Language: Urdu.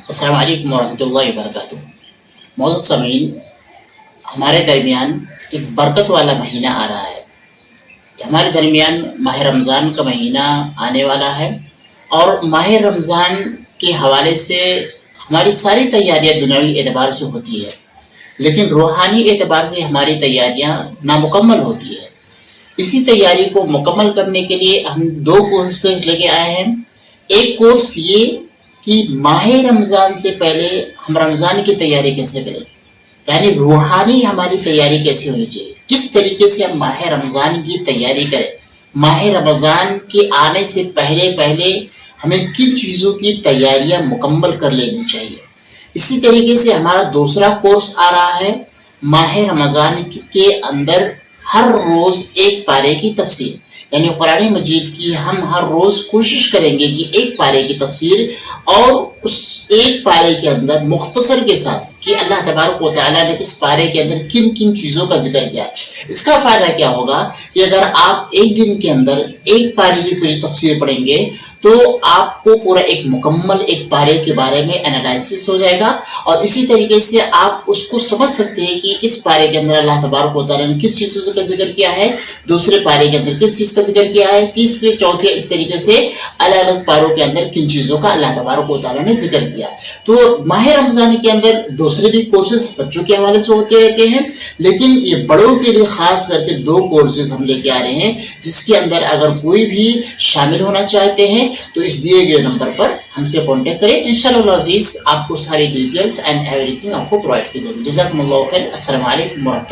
السلام علیکم ورحمۃ اللہ وبرکاتہ۔ معزز سامعین، ہمارے درمیان ایک برکت والا مہینہ آ رہا ہے۔ ہمارے درمیان ماہ رمضان کا مہینہ آنے والا ہے، اور ماہ رمضان کے حوالے سے ہماری ساری تیاریاں دنیاوی اعتبار سے ہوتی ہے، لیکن روحانی اعتبار سے ہماری تیاریاں نامکمل ہوتی ہے۔ اسی تیاری کو مکمل کرنے کے لیے ہم دو کورسز لے کے آئے ہیں۔ ایک کورس یہ کہ ماہ رمضان سے پہلے ہم رمضان کی تیاری کیسے کریں، یعنی روحانی ہماری تیاری کیسے ہونی چاہیے، کس طریقے سے ہم ماہ رمضان کی تیاری کریں، ماہ رمضان کے آنے سے پہلے ہمیں کن چیزوں کی تیاریاں مکمل کر لینی چاہیے۔ اسی طریقے سے ہمارا دوسرا کورس آ رہا ہے ماہ رمضان کے اندر ہر روز ایک پارے کی تفسیر، یعنی قرآن مجید کی ہم ہر روز کوشش کریں گے کہ ایک پارے کی تفسیر، اور اس ایک پارے کے اندر مختصر کے ساتھ کہ اللہ تبارک و تعالیٰ نے اس پارے کے اندر کن کن چیزوں کا ذکر کیا ہے۔ اس کا فائدہ کیا ہوگا کہ اگر آپ ایک دن کے اندر ایک پارے کی پوری تفسیر پڑھیں گے تو آپ کو پورا ایک مکمل ایک پارے کے بارے میں انالائسس ہو جائے گا، اور اسی طریقے سے آپ اس کو سمجھ سکتے ہیں کہ اس پارے کے اندر اللہ تبارک و تعالیٰ نے کس چیزوں کا ذکر کیا ہے، دوسرے پارے کے اندر کس چیز کا ذکر کیا ہے، تیسرے چوتھے اس طریقے سے الگ الگ پاروں کے اندر کن چیزوں کا اللہ تبارک و تعالیٰ نے ذکر کیا۔ تو ماہ رمضان کے اندر دوسرے بھی کورسز بچوں کے حوالے سے ہوتے رہتے ہیں، لیکن یہ بڑوں کے لیے خاص کر کے دو کورسز ہم لے کے آ رہے ہیں، جس کے اندر اگر کوئی بھی شامل ہونا چاہتے ہیں تو اس دیے گئے نمبر پر ہم سے کانٹیکٹ کریں۔ انشاءاللہ العزیز آپ کو ساری ڈیٹیلز اینڈ ایوری تھنگ آپ کو پرووائڈ کی جائے گی۔ جزاکم اللہ خیر۔ السلام علیکم ورحمۃ اللہ۔